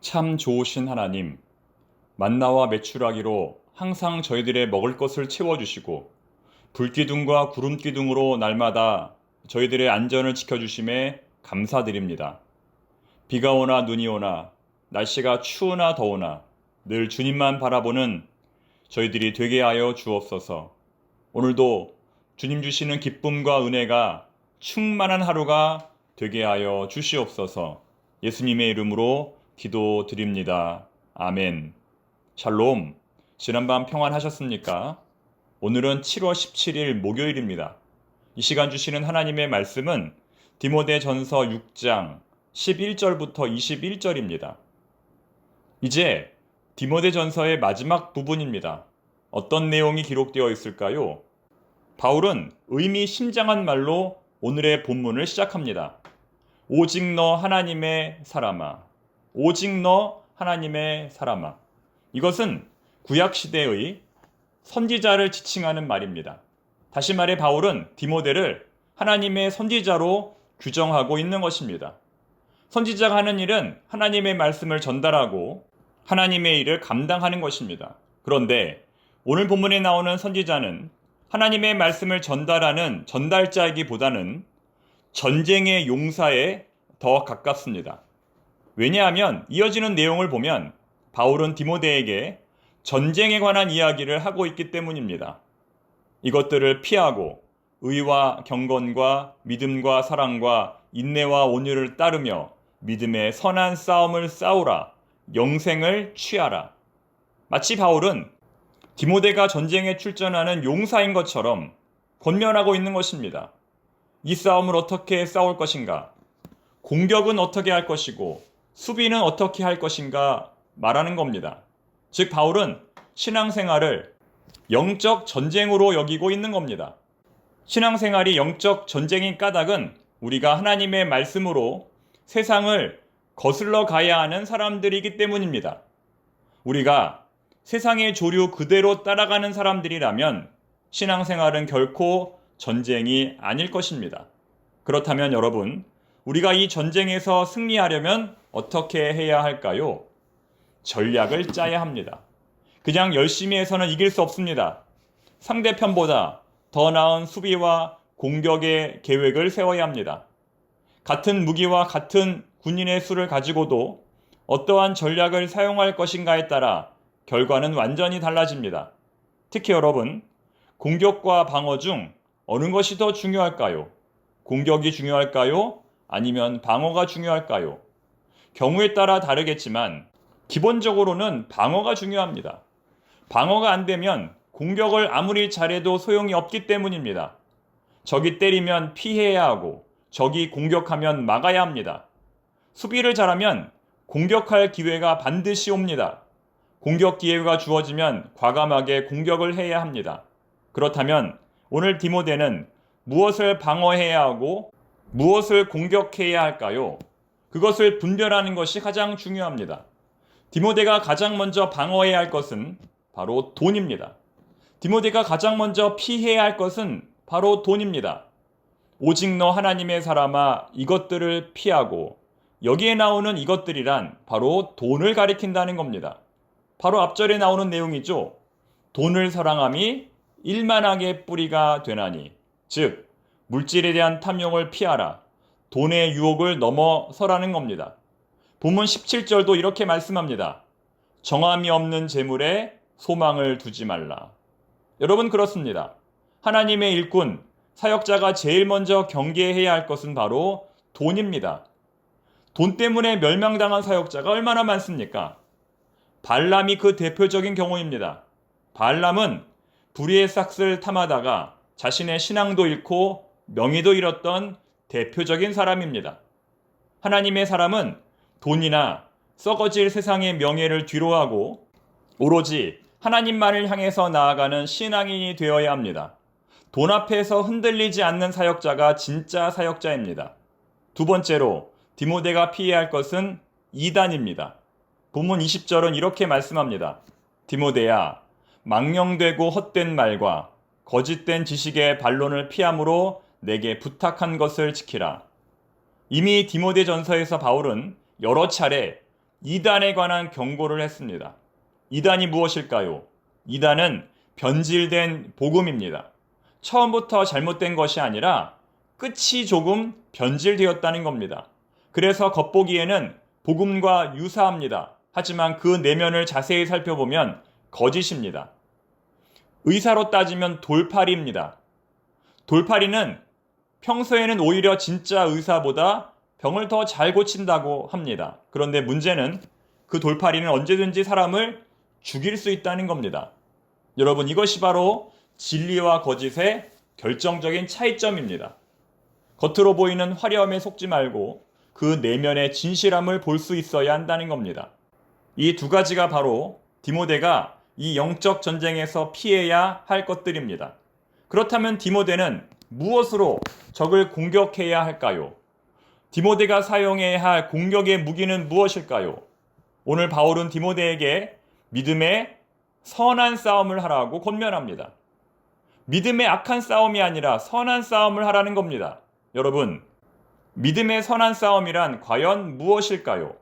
참 좋으신 하나님, 만나와 메추라기로 항상 저희들의 먹을 것을 채워주시고 불기둥과 구름기둥으로 날마다 저희들의 안전을 지켜주심에 감사드립니다. 비가 오나 눈이 오나 날씨가 추우나 더우나 늘 주님만 바라보는 저희들이 되게 하여 주옵소서. 오늘도 주님 주시는 기쁨과 은혜가 충만한 하루가 되게 하여 주시옵소서. 예수님의 이름으로 기도드립니다. 아멘. 샬롬. 지난밤 평안하셨습니까? 오늘은 7월 17일 목요일입니다. 이 시간 주시는 하나님의 말씀은 디모데전서 6장 11절부터 21절입니다. 이제 디모데전서의 마지막 부분입니다. 어떤 내용이 기록되어 있을까요? 바울은 의미심장한 말로 오늘의 본문을 시작합니다. 오직 너 하나님의 사람아. 오직 너 하나님의 사람아. 이것은 구약시대의 선지자를 지칭하는 말입니다. 다시 말해 바울은 디모데를 하나님의 선지자로 규정하고 있는 것입니다. 선지자가 하는 일은 하나님의 말씀을 전달하고 하나님의 일을 감당하는 것입니다. 그런데 오늘 본문에 나오는 선지자는 하나님의 말씀을 전달하는 전달자이기보다는 전쟁의 용사에 더 가깝습니다. 왜냐하면 이어지는 내용을 보면 바울은 디모데에게 전쟁에 관한 이야기를 하고 있기 때문입니다. 이것들을 피하고 의와 경건과 믿음과 사랑과 인내와 온유를 따르며 믿음의 선한 싸움을 싸우라. 영생을 취하라. 마치 바울은 디모데가 전쟁에 출전하는 용사인 것처럼 권면하고 있는 것입니다. 이 싸움을 어떻게 싸울 것인가? 공격은 어떻게 할 것이고 수비는 어떻게 할 것인가 말하는 겁니다. 즉 바울은 신앙생활을 영적 전쟁으로 여기고 있는 겁니다. 신앙생활이 영적 전쟁인 까닭은 우리가 하나님의 말씀으로 세상을 거슬러 가야 하는 사람들이기 때문입니다. 우리가 세상의 조류 그대로 따라가는 사람들이라면 신앙생활은 결코 전쟁이 아닐 것입니다. 그렇다면 여러분, 우리가 이 전쟁에서 승리하려면 어떻게 해야 할까요? 전략을 짜야 합니다. 그냥 열심히 해서는 이길 수 없습니다. 상대편보다 더 나은 수비와 공격의 계획을 세워야 합니다. 같은 무기와 같은 군인의 수를 가지고도 어떠한 전략을 사용할 것인가에 따라 결과는 완전히 달라집니다. 특히 여러분, 공격과 방어 중 어느 것이 더 중요할까요? 공격이 중요할까요? 아니면 방어가 중요할까요? 경우에 따라 다르겠지만 기본적으로는 방어가 중요합니다. 방어가 안 되면 공격을 아무리 잘해도 소용이 없기 때문입니다. 적이 때리면 피해야 하고 적이 공격하면 막아야 합니다. 수비를 잘하면 공격할 기회가 반드시 옵니다. 공격 기회가 주어지면 과감하게 공격을 해야 합니다. 그렇다면 오늘 디모데는 무엇을 방어해야 하고 무엇을 공격해야 할까요? 그것을 분별하는 것이 가장 중요합니다. 디모데가 가장 먼저 방어해야 할 것은 바로 돈입니다. 디모데가 가장 먼저 피해야 할 것은 바로 돈입니다. 오직 너 하나님의 사람아 이것들을 피하고 여기에 나오는 이것들이란 바로 돈을 가리킨다는 겁니다. 바로 앞절에 나오는 내용이죠. 돈을 사랑함이 일만하게 뿌리가 되나니 즉 물질에 대한 탐욕을 피하라. 돈의 유혹을 넘어서라는 겁니다. 본문 17절도 이렇게 말씀합니다. 정함이 없는 재물에 소망을 두지 말라. 여러분 그렇습니다. 하나님의 일꾼, 사역자가 제일 먼저 경계해야 할 것은 바로 돈입니다. 돈 때문에 멸망당한 사역자가 얼마나 많습니까? 발람이 그 대표적인 경우입니다. 발람은 불의의 싹을 탐하다가 자신의 신앙도 잃고 명예도 잃었던 대표적인 사람입니다. 하나님의 사람은 돈이나 썩어질 세상의 명예를 뒤로하고 오로지 하나님만을 향해서 나아가는 신앙인이 되어야 합니다. 돈 앞에서 흔들리지 않는 사역자가 진짜 사역자입니다. 두 번째로 디모데가 피해야 할 것은 이단입니다. 본문 20절은 이렇게 말씀합니다. 디모데야, 망령되고 헛된 말과 거짓된 지식의 반론을 피함으로 내게 부탁한 것을 지키라. 이미 디모데 전서에서 바울은 여러 차례 이단에 관한 경고를 했습니다. 이단이 무엇일까요? 이단은 변질된 복음입니다. 처음부터 잘못된 것이 아니라 끝이 조금 변질되었다는 겁니다. 그래서 겉보기에는 복음과 유사합니다. 하지만 그 내면을 자세히 살펴보면 거짓입니다. 의사로 따지면 돌팔이입니다. 돌팔이는 평소에는 오히려 진짜 의사보다 병을 더 잘 고친다고 합니다. 그런데 문제는 그 돌팔이는 언제든지 사람을 죽일 수 있다는 겁니다. 여러분, 이것이 바로 진리와 거짓의 결정적인 차이점입니다. 겉으로 보이는 화려함에 속지 말고 그 내면의 진실함을 볼 수 있어야 한다는 겁니다. 이 두 가지가 바로 디모데가 이 영적 전쟁에서 피해야 할 것들입니다. 그렇다면 디모데는 무엇으로 적을 공격해야 할까요? 디모데가 사용해야 할 공격의 무기는 무엇일까요? 오늘 바울은 디모데에게 믿음의 선한 싸움을 하라고 권면합니다. 믿음의 악한 싸움이 아니라 선한 싸움을 하라는 겁니다. 여러분, 믿음의 선한 싸움이란 과연 무엇일까요?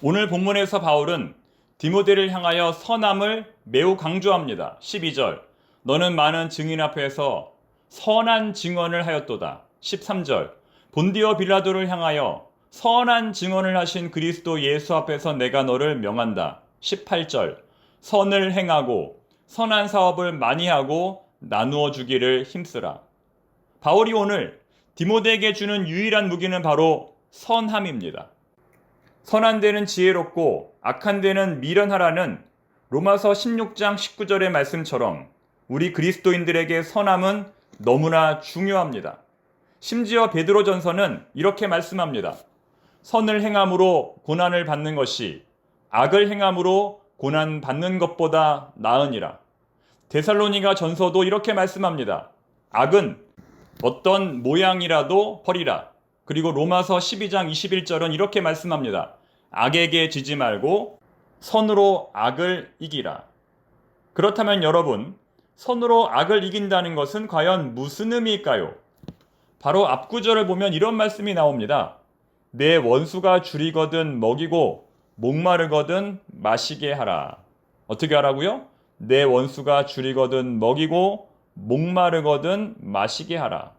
오늘 본문에서 바울은 디모데를 향하여 선함을 매우 강조합니다. 12절, 너는 많은 증인 앞에서 선한 증언을 하였도다. 13절, 본디오 빌라도를 향하여 선한 증언을 하신 그리스도 예수 앞에서 내가 너를 명한다. 18절, 선을 행하고 선한 사업을 많이 하고 나누어 주기를 힘쓰라. 바울이 오늘 디모데에게 주는 유일한 무기는 바로 선함입니다. 선한 데는 지혜롭고 악한 데는 미련하라는 로마서 16장 19절의 말씀처럼 우리 그리스도인들에게 선함은 너무나 중요합니다. 심지어 베드로전서는 이렇게 말씀합니다. 선을 행함으로 고난을 받는 것이 악을 행함으로 고난 받는 것보다 나으니라. 데살로니가 전서도 이렇게 말씀합니다. 악은 어떤 모양이라도 버리라. 그리고 로마서 12장 21절은 이렇게 말씀합니다. 악에게 지지 말고 선으로 악을 이기라. 그렇다면 여러분, 선으로 악을 이긴다는 것은 과연 무슨 의미일까요? 바로 앞구절을 보면 이런 말씀이 나옵니다. 내 원수가 줄이거든 먹이고 목마르거든 마시게 하라. 어떻게 하라고요? 내 원수가 줄이거든 먹이고 목마르거든 마시게 하라.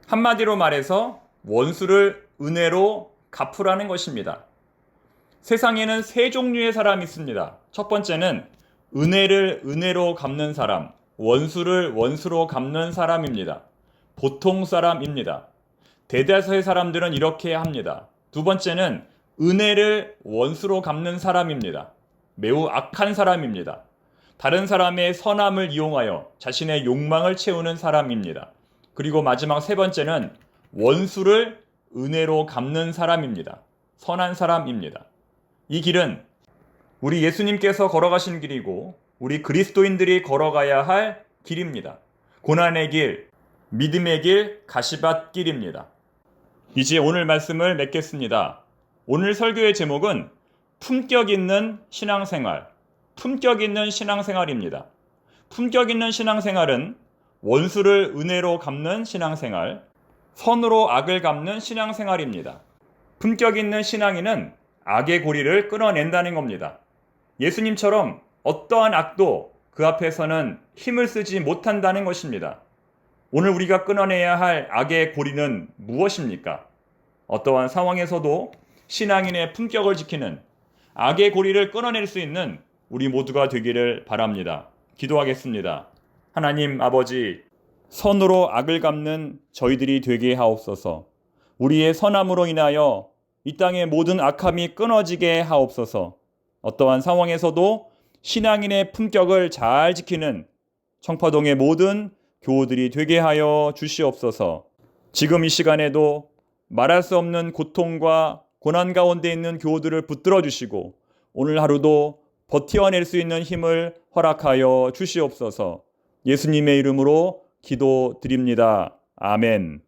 한마디로 말해서 원수를 은혜로 갚으라는 것입니다. 세상에는 세 종류의 사람이 있습니다. 첫 번째는 은혜를 은혜로 갚는 사람, 원수를 원수로 갚는 사람입니다. 보통 사람입니다. 대다수의 사람들은 이렇게 합니다. 두 번째는 은혜를 원수로 갚는 사람입니다. 매우 악한 사람입니다. 다른 사람의 선함을 이용하여 자신의 욕망을 채우는 사람입니다. 그리고 마지막 세 번째는 원수를 은혜로 갚는 사람입니다. 선한 사람입니다. 이 길은 우리 예수님께서 걸어가신 길이고 우리 그리스도인들이 걸어가야 할 길입니다. 고난의 길, 믿음의 길, 가시밭 길입니다. 이제 오늘 말씀을 맺겠습니다. 오늘 설교의 제목은 품격 있는 신앙생활, 품격 있는 신앙생활입니다. 품격 있는 신앙생활은 원수를 은혜로 갚는 신앙생활, 선으로 악을 갚는 신앙생활입니다. 품격 있는 신앙인은 악의 고리를 끊어낸다는 겁니다. 예수님처럼 어떠한 악도 그 앞에서는 힘을 쓰지 못한다는 것입니다. 오늘 우리가 끊어내야 할 악의 고리는 무엇입니까? 어떠한 상황에서도 신앙인의 품격을 지키는 악의 고리를 끊어낼 수 있는 우리 모두가 되기를 바랍니다. 기도하겠습니다. 하나님 아버지, 선으로 악을 갚는 저희들이 되게 하옵소서. 우리의 선함으로 인하여 이 땅의 모든 악함이 끊어지게 하옵소서. 어떠한 상황에서도 신앙인의 품격을 잘 지키는 청파동의 모든 교우들이 되게 하여 주시옵소서. 지금 이 시간에도 말할 수 없는 고통과 고난 가운데 있는 교우들을 붙들어 주시고 오늘 하루도 버텨낼 수 있는 힘을 허락하여 주시옵소서. 예수님의 이름으로 기도드립니다. 아멘.